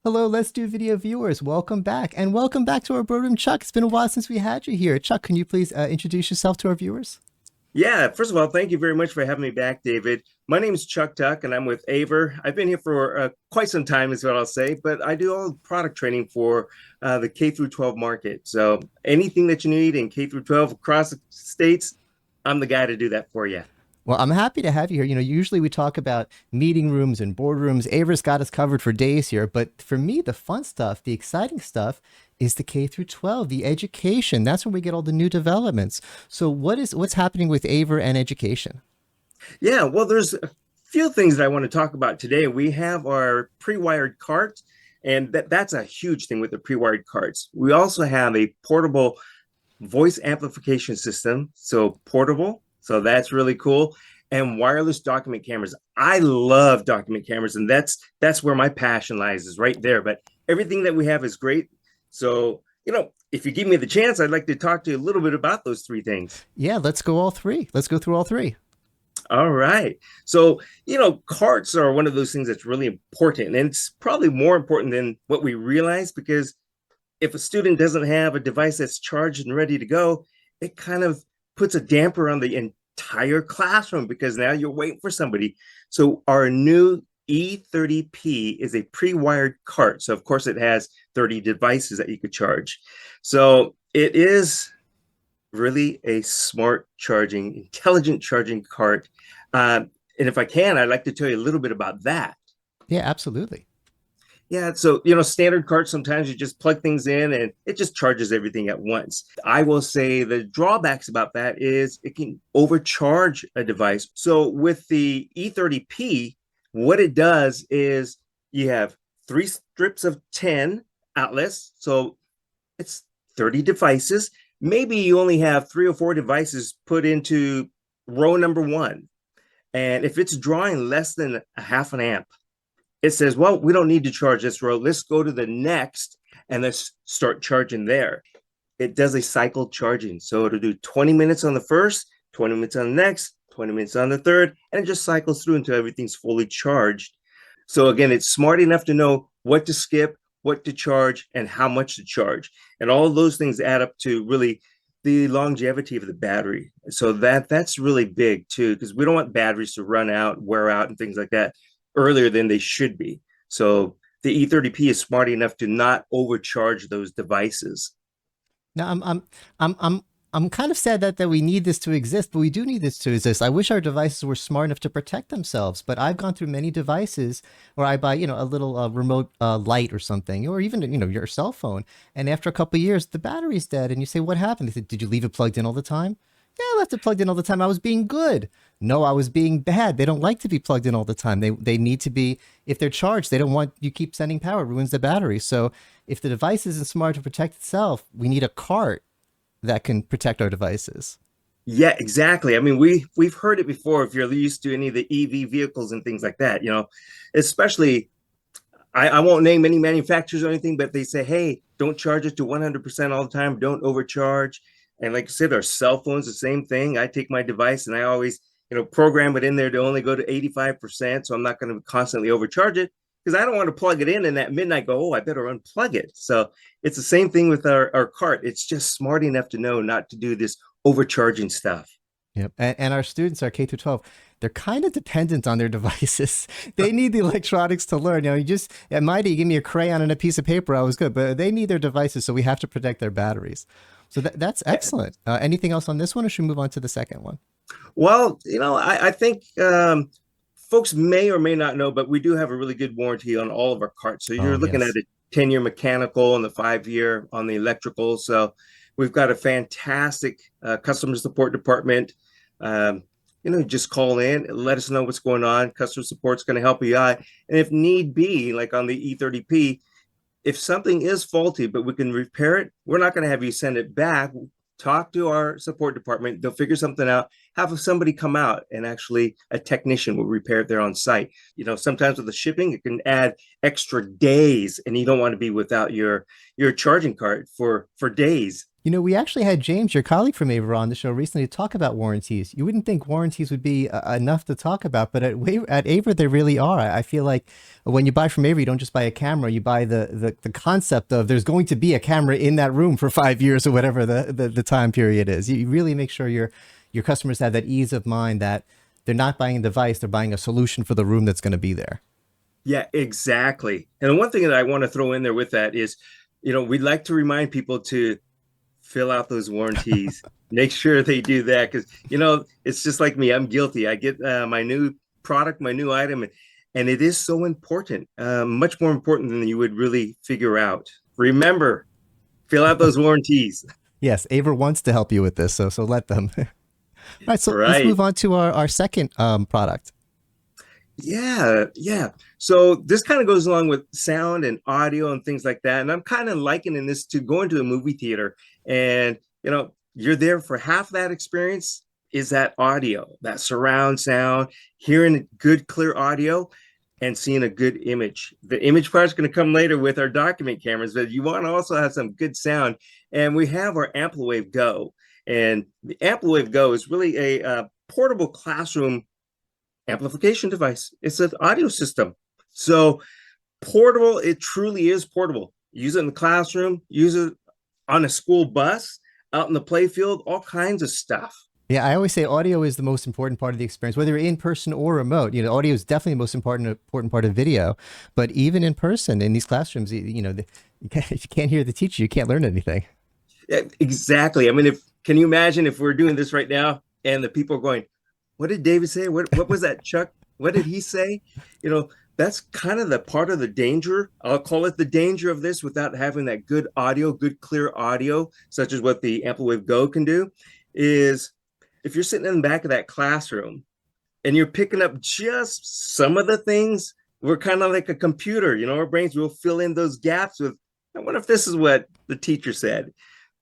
Hello, Let's Do Video viewers. Welcome back. And welcome back to our boardroom, Chuck. It's been a while since we had you here. Chuck, can you please introduce yourself to our viewers? Yeah, first of all, thank you very much for having me back, David. My name is Chuck Tuck, and I'm with AVer. I've been here for quite some time, is what I'll say, but I do all product training for the K through 12 market. So anything that you need in K through 12 across the states, I'm the guy to do that for you. Well, I'm happy to have you here. Usually we talk about meeting rooms and boardrooms. Aver's got us covered for days here. But for me, the fun stuff, the exciting stuff is the K through 12, the education. That's when we get all the new developments. So what's happening with Aver and education? Yeah, well, there's a few things that I want to talk about today. We have our pre-wired carts, and that's a huge thing with the pre-wired carts. We also have a portable voice amplification system, so portable. So that's really cool. And wireless document cameras. I love document cameras, and that's where my passion lies, is right there. But everything that we have is great. So, if you give me the chance, I'd like to talk to you a little bit about those three things. Yeah, let's go all three. Let's go through all three. All right. So, carts are one of those things that's really important. And it's probably more important than what we realize, because if a student doesn't have a device that's charged and ready to go, it kind of puts a damper on the entire classroom, because now you're waiting for somebody. So our new E30P is a pre-wired cart. So of course it has 30 devices that you could charge. So it is really a smart charging, intelligent charging cart. And if I can, I'd like to tell you a little bit about that. Yeah, absolutely. Yeah, so standard carts, sometimes you just plug things in and it just charges everything at once. I will say the drawbacks about that is it can overcharge a device. So with the E30P, what it does is you have three strips of 10 outlets, so it's 30 devices. Maybe you only have 3 or 4 devices put into row number one. And if it's drawing less than a half an amp, it says, well, we don't need to charge this row. Let's go to the next and let's start charging there. It does a cycle charging. So it'll do 20 minutes on the first, 20 minutes on the next, 20 minutes on the third, and it just cycles through until everything's fully charged. So again, it's smart enough to know what to skip, what to charge, and how much to charge. And all of those things add up to really the longevity of the battery. So that's really big too, because we don't want batteries to run out, wear out, and things like that earlier than they should be. So the E30P is smart enough to not overcharge those devices. Now I'm kind of sad that we need this to exist, but we do need this to exist. I wish our devices were smart enough to protect themselves, but I've gone through many devices where I buy, a little remote light or something, or even, your cell phone. And after a couple of years, the battery's dead. And you say, what happened? They said, did you leave it plugged in all the time? Yeah, I left it plugged in all the time. I was being good. No, I was being bad. They don't like to be plugged in all the time. They need to be, if they're charged, they don't want you keep sending power, it ruins the battery. So if the device isn't smart to protect itself, we need a cart that can protect our devices. Yeah, exactly. I mean, we've heard it before. If you're used to any of the EV vehicles and things like that, especially I won't name any manufacturers or anything, but they say, hey, don't charge it to 100% all the time. Don't overcharge. And like I said, our cell phones, the same thing. I take my device and I always, program it in there to only go to 85%. So I'm not going to constantly overcharge it, because I don't want to plug it in and at midnight go, oh, I better unplug it. So it's the same thing with our cart. It's just smart enough to know not to do this overcharging stuff. Yep. And our students, our K through 12, they're kind of dependent on their devices. They need the electronics to learn. You just at my day, you give me a crayon and a piece of paper, I was good. But they need their devices, so we have to protect their batteries. So that's excellent. Anything else on this one, or should we move on to the second one? Well, I think folks may or may not know, but we do have a really good warranty on all of our carts. So you're looking at Yes. a 10-year mechanical and the 5-year on the electrical. So we've got a fantastic customer support department. Um, just call in, let us know what's going on. Customer support's going to help you out. And if need be, like on the E30P, if something is faulty, but we can repair it, we're not going to have you send it back. Talk to our support department. They'll figure something out. Have somebody come out, and actually a technician will repair it there on site. Sometimes with the shipping, it can add extra days, and you don't want to be without your charging cart for days. We actually had James, your colleague from AVer, on the show recently to talk about warranties. You wouldn't think warranties would be enough to talk about, but at AVer, there really are. I feel like when you buy from AVer, you don't just buy a camera, you buy the concept of there's going to be a camera in that room for 5 years or whatever the time period is. You really make sure your customers have that ease of mind that they're not buying a device, they're buying a solution for the room that's going to be there. Yeah, exactly. And one thing that I want to throw in there with that is, we'd like to remind people to fill out those warranties. Make sure they do that because, it's just like me. I'm guilty. I get my new product, my new item, and it is so important, much more important than you would really figure out. Remember, fill out those warranties. Yes, AVer wants to help you with this, so let them. All right, so let's Right. move on to our second product. Yeah, yeah. So this kind of goes along with sound and audio and things like that. And I'm kind of likening this to going to a movie theater and, you're there for half that experience is that audio, that surround sound, hearing good, clear audio and seeing a good image. The image part is going to come later with our document cameras, but you want to also have some good sound. And we have our AmpliWave Go. And the AmpliWave Go is really a portable classroom amplification device. It's an audio system. So portable, it truly is portable. Use it in the classroom, use it on a school bus, out in the playfield, all kinds of stuff. Yeah, I always say audio is the most important part of the experience, whether you're in person or remote. Audio is definitely the most important part of video. But even in person, in these classrooms, if you can't hear the teacher, you can't learn anything. Yeah, exactly. I mean, if can you imagine if we're doing this right now and the people are going, "What did David say? What was that, Chuck? What did he say?" That's kind of the part of the danger. I'll call it the danger of this without having that good audio, good clear audio, such as what the AmpliWave Go can do, is if you're sitting in the back of that classroom and you're picking up just some of the things, we're kind of like a computer, our brains will fill in those gaps with, I wonder if this is what the teacher said.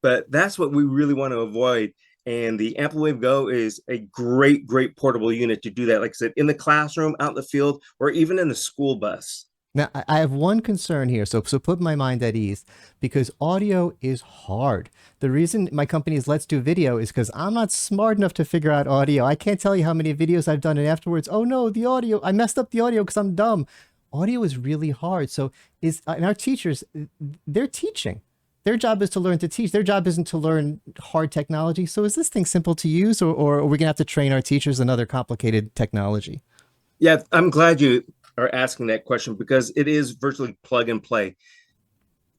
But that's what we really want to avoid. And the AmpliWave Go is a great, great portable unit to do that. Like I said, in the classroom, out in the field, or even in the school bus. Now, I have one concern here, so put my mind at ease, because audio is hard. The reason my company is Let's Do Video is because I'm not smart enough to figure out audio. I can't tell you how many videos I've done, and afterwards, oh no, the audio, I messed up the audio because I'm dumb. Audio is really hard. So and our teachers, they're teaching. Their job is to learn to teach. Their job isn't to learn hard technology. So is this thing simple to use, or are we gonna have to train our teachers another complicated technology? Yeah, I'm glad you are asking that question because it is virtually plug and play.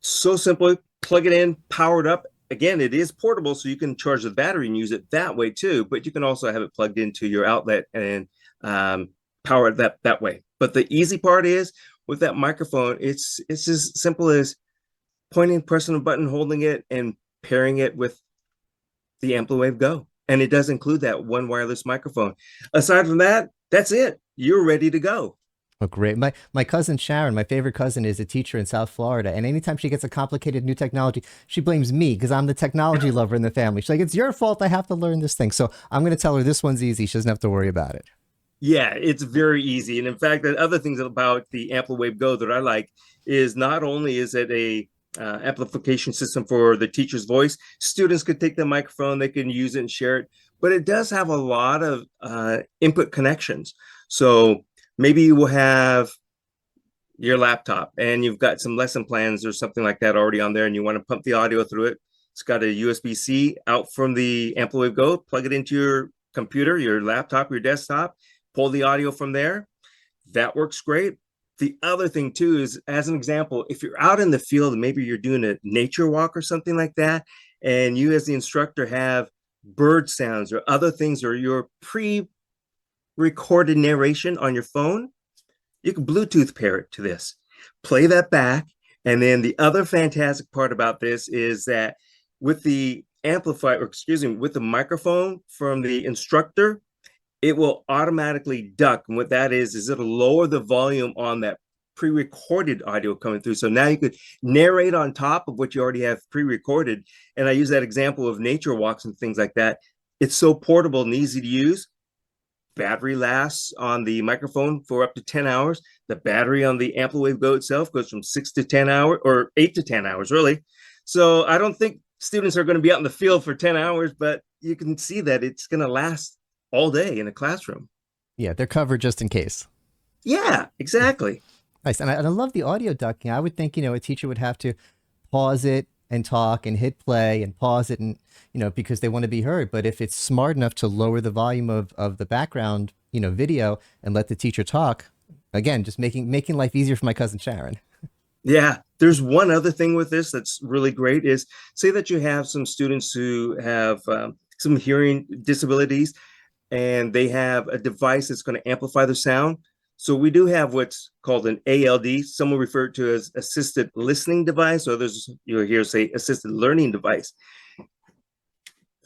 So simple, plug it in, power it up. Again, it is portable, so you can charge the battery and use it that way too. But you can also have it plugged into your outlet and power it that way. But the easy part is with that microphone, it's as simple as pointing, pressing a button, holding it, and pairing it with the AmpliWave Go. And it does include that one wireless microphone. Aside from that, that's it. You're ready to go. Oh, great. My cousin Sharon, my favorite cousin, is a teacher in South Florida. And anytime she gets a complicated new technology, she blames me because I'm the technology lover in the family. She's like, it's your fault. I have to learn this thing. So I'm going to tell her this one's easy. She doesn't have to worry about it. Yeah, it's very easy. And in fact, the other things about the AmpliWave Go that I like is not only is it a amplification system for the teacher's voice, students could take the microphone, they can use it and share it, but it does have a lot of input connections. So maybe you will have your laptop and you've got some lesson plans or something like that already on there and you want to pump the audio through it. It's got a USB-C out from the AmpliWave Go, plug it into your computer, your laptop, your desktop, pull the audio from there. That works great. The other thing too is, as an example, if you're out in the field and maybe you're doing a nature walk or something like that, and you as the instructor have bird sounds or other things or your pre-recorded narration on your phone, you can Bluetooth pair it to this. Play that back. And then the other fantastic part about this is that with the amplifier, or excuse me, with the microphone from the instructor, it will automatically duck. And what that is it'll lower the volume on that pre-recorded audio coming through. So now you could narrate on top of what you already have pre-recorded. And I use that example of nature walks and things like that. It's so portable and easy to use. Battery lasts on the microphone for up to 10 hours. The battery on the AmpliWave Go itself goes from 6 to 10 hours, or 8 to 10 hours, really. So I don't think students are going to be out in the field for 10 hours, but you can see that it's going to last all day in a classroom. Yeah, they're covered just in case. Yeah, exactly. Nice. And I love the audio ducking. I would think, a teacher would have to pause it and talk and hit play and pause it and, because they want to be heard. But if it's smart enough to lower the volume of the background, video and let the teacher talk, again, just making life easier for my cousin Sharon. Yeah, there's one other thing with this that's really great is say that you have some students who have some hearing disabilities and they have a device that's going to amplify the sound. So we do have what's called an ALD, some will refer to as assisted listening device, others you'll hear say assisted learning device.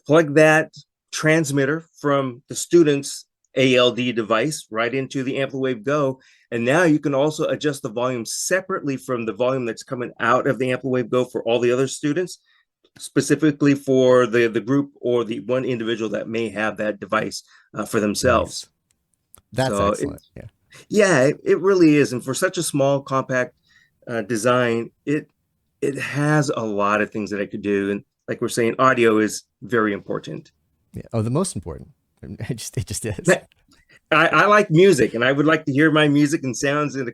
Plug that transmitter from the student's ALD device right into the AmpliWave Go. And now you can also adjust the volume separately from the volume that's coming out of the AmpliWave Go for all the other students, specifically for the group or the one individual that may have that device for themselves. Nice. That's So excellent. Yeah. yeah, it really is. And for such a small, compact design, it has a lot of things that it could do. And like we're saying, audio is very important. Yeah. Oh, the most important. It just is. I like music, and I would like to hear my music and sounds in a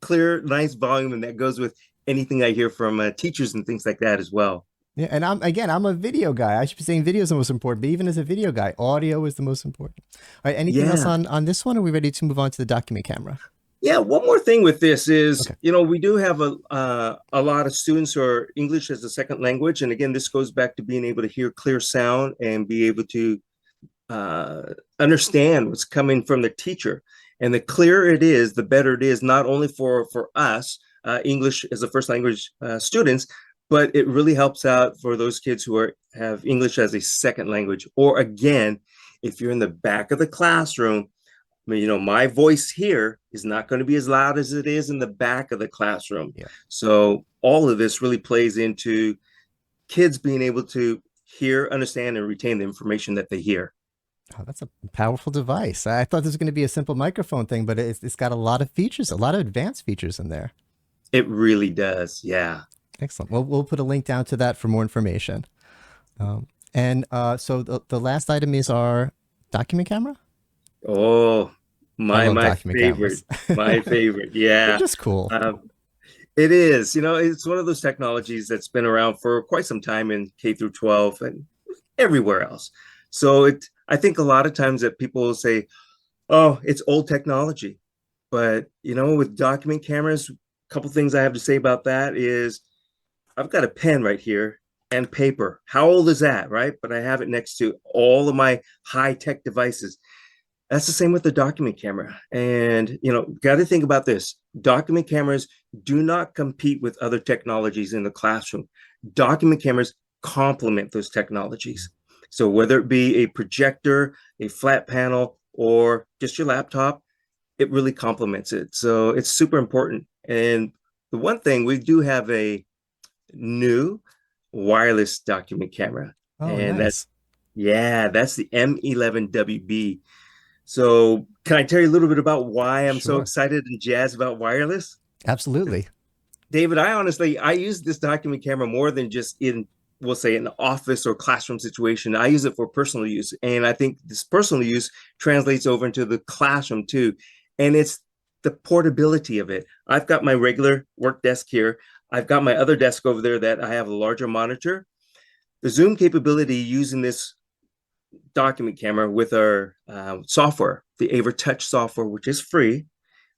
clear, nice volume, and that goes with anything I hear from teachers and things like that as well. Yeah, and I'm a video guy. I should be saying video is the most important, but even as a video guy, audio is the most important. All right, anything else Yeah. on this one? Or are we ready to move on to the document camera? Yeah, one more thing with this is, Okay. we do have a lot of students who are English as a second language, and again, this goes back to being able to hear clear sound and be able to understand what's coming from the teacher. And the clearer it is, the better it is, not only for us, English as a first language students, but it really helps out for those kids who have English as a second language. Or again, if you're in the back of the classroom, my voice here is not going to be as loud as it is in the back of the classroom. Yeah. So all of this really plays into kids being able to hear, understand, and retain the information that they hear. Oh, that's a powerful device. I thought this was going to be a simple microphone thing, but it's got a lot of features, a lot of advanced features in there. It really does. Yeah. Excellent. Well, we'll put a link down to that for more information. And so the last item is our document camera. Oh, I love my document favorite. cameras. My favorite. They're Yeah. just cool. It is. It's one of those technologies that's been around for quite some time in K through 12 and everywhere else. So I think a lot of times that people will say, "Oh, it's old technology," but with document cameras, a couple things I have to say about that is I've got a pen right here and paper. How old is that, right? But I have it next to all of my high-tech devices. That's the same with the document camera. And, got to think about this. Document cameras do not compete with other technologies in the classroom. Document cameras complement those technologies. So whether it be a projector, a flat panel, or just your laptop, it really complements it. So it's super important. And the one thing, we do have a new wireless document camera. Oh, And nice. that's the M11WB. So can I tell you a little bit about why I'm so Sure. excited and jazzed about wireless? Absolutely. David, I use this document camera more than just in, we'll say, an office or classroom situation. I use it for personal use. And I think this personal use translates over into the classroom too. And it's the portability of it. I've got my regular work desk here. I've got my other desk over there that I have a larger monitor. The Zoom capability using this document camera with our software, the AVer Touch software, which is free,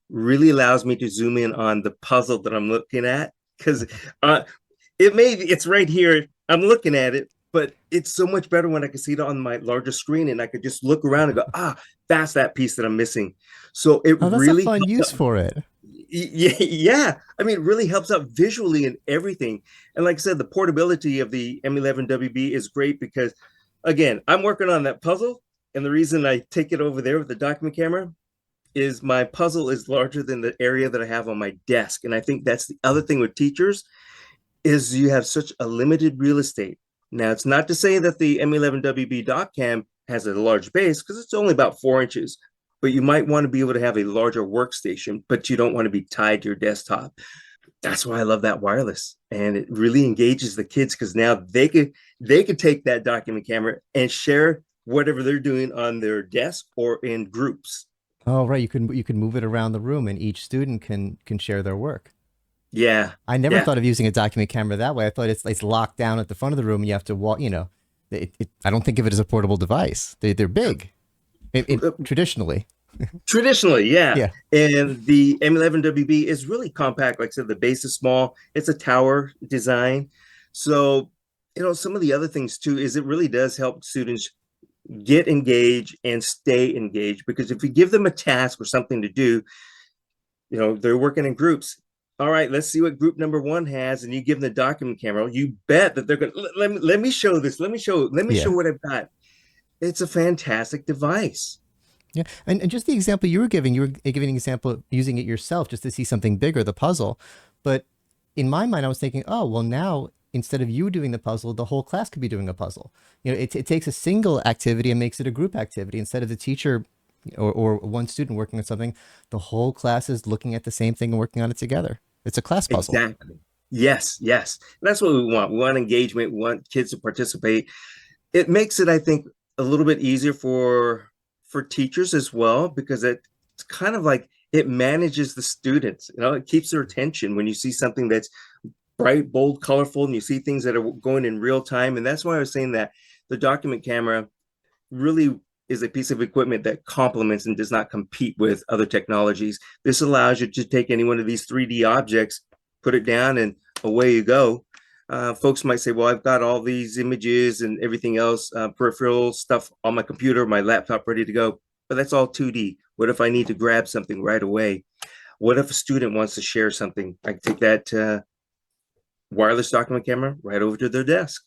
really allows me to zoom in on the puzzle that I'm looking at, because it's right here. I'm looking at it, but it's so much better when I can see it on my larger screen and I could just look around and go, that's that piece that I'm missing. So it Oh, that's a really fun use helps. for it. Yeah. I mean, it really helps out visually and everything. And like I said, the portability of the M11WB is great because, again, I'm working on that puzzle. And the reason I take it over there with the document camera is my puzzle is larger than the area that I have on my desk. And I think that's the other thing with teachers is you have such a limited real estate. Now, it's not to say that the M11WB doc cam has a large base because it's only about 4 inches, but you might want to be able to have a larger workstation, but you don't want to be tied to your desktop. That's why I love that wireless, and it really engages the kids because now they could take that document camera and share whatever they're doing on their desk or in groups. Oh, right. You can move it around the room, and each student can share their work. Yeah, I never yeah. thought of using a document camera that way. I thought it's locked down at the front of the room, and you have to walk. I don't think of it as a portable device. They're big, traditionally. Traditionally, yeah. Yeah, And the M11WB is really compact. Like I said, the base is small. It's a tower design. So, some of the other things too is it really does help students get engaged and stay engaged because if you give them a task or something to do, they're working in groups. All right, let's see what group number one has, and you give them the document camera. You bet that they're going to let me show this. Let me show yeah. what I've got. It's a fantastic device. Yeah, and just the example you were giving an example of using it yourself just to see something bigger, the puzzle. But in my mind, I was thinking, oh, well, now instead of you doing the puzzle, the whole class could be doing a puzzle. It takes a single activity and makes it a group activity. Instead of the teacher or one student working on something, the whole class is looking at the same thing and working on it together. It's a class puzzle. Exactly. Yes, yes. That's what we want. We want engagement. We want kids to participate. It makes it, I think, a little bit easier for teachers as well because it's kind of like it manages the students. It keeps their attention when you see something that's bright, bold, colorful, and you see things that are going in real time. And that's why I was saying that the document camera really is a piece of equipment that complements and does not compete with other technologies. This allows you to take any one of these 3D objects, put it down, and away you go. Folks might say, well, I've got all these images and everything else, peripheral stuff on my computer, my laptop ready to go, but that's all 2D. What if I need to grab something right away? What if a student wants to share something? I can take that wireless document camera right over to their desk.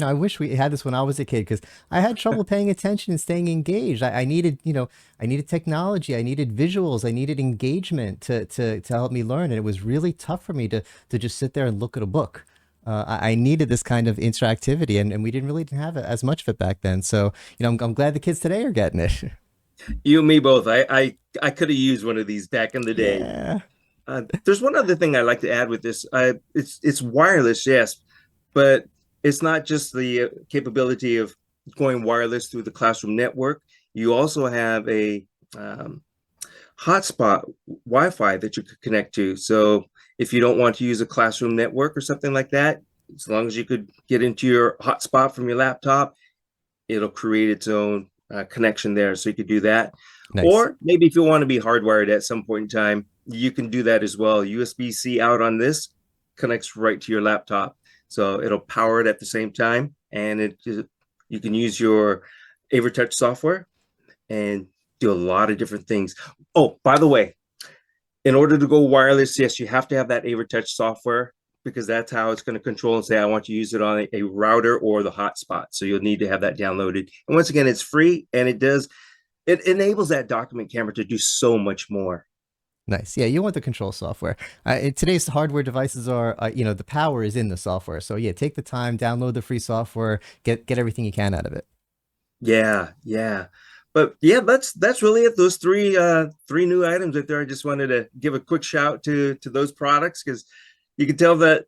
I wish we had this when I was a kid because I had trouble paying attention and staying engaged. I needed, I needed technology, I needed visuals, I needed engagement to help me learn, and it was really tough for me to just sit there and look at a book. I needed this kind of interactivity, and we didn't have as much of it back then. So, I'm glad the kids today are getting it. You and me both. I could have used one of these back in the day. Yeah, There's one other thing I like to add with this. It's wireless, yes, but it's not just the capability of going wireless through the classroom network. You also have a um, hotspot Wi-Fi that you could connect to. So if you don't want to use a classroom network or something like that, as long as you could get into your hotspot from your laptop, it'll create its own connection there. So you could do that. nice, Or maybe if you want to be hardwired at some point in time, you can do that as well. USB-C out on this connects right to your laptop. So it'll power it at the same time. And you can use your AverTouch software and do a lot of different things. Oh, by the way, in order to go wireless, yes, you have to have that AverTouch software because that's how it's going to control and say, I want to use it on a router or the hotspot. So you'll need to have that downloaded. And once again, it's free and it enables that document camera to do so much more. nice. Yeah, you want the control software. Today's hardware devices are, the power is in the software. So yeah, take the time, download the free software, get everything you can out of it. Yeah, yeah. But yeah, that's really it. Those three new items right there. I just wanted to give a quick shout to those products because you can tell that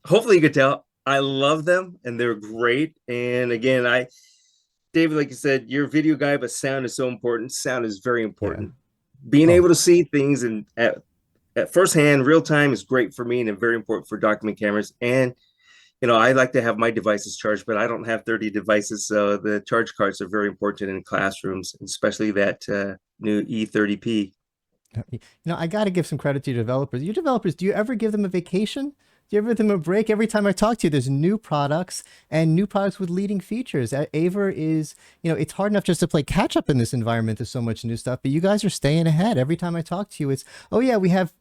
hopefully you could tell I love them and they're great. And again, David, like you said, you're a video guy, but sound is so important. Sound is very Yeah. important. Being Oh, able to see things and at first hand, real time is great for me and very important for document cameras. And I like to have my devices charged, but I don't have 30 devices. So the charge cards are very important in classrooms, especially that new E30P. I got to give some credit to your developers. Your developers, do you ever give them a vacation? Do you ever give them a break? Every time I talk to you, there's new products and new products with leading features. AVer is, it's hard enough just to play catch up in this environment. There's so much new stuff, but you guys are staying ahead. Every time I talk to you, it's, oh yeah, we have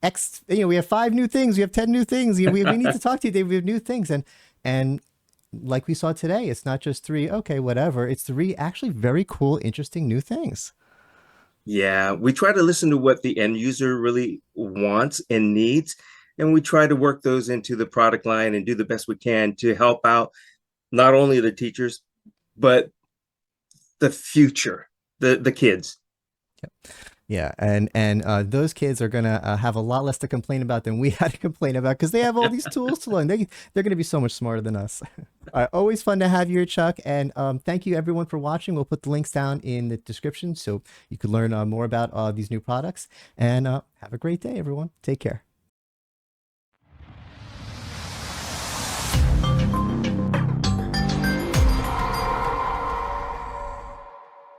X, we have 5 new things. We have 10 new things. We need to talk to you, Dave. We have new things. And like we saw today, it's not just three, okay, whatever. It's three actually very cool, interesting new things. Yeah, we try to listen to what the end user really wants and needs, and we try to work those into the product line and do the best we can to help out not only the teachers, but the future, the kids. Yeah, and those kids are gonna have a lot less to complain about than we had to complain about because they have all these tools to learn. They're gonna be so much smarter than us. Always fun to have you here, Chuck, and thank you everyone for watching. We'll put the links down in the description so you can learn more about these new products. And have a great day, everyone. Take care.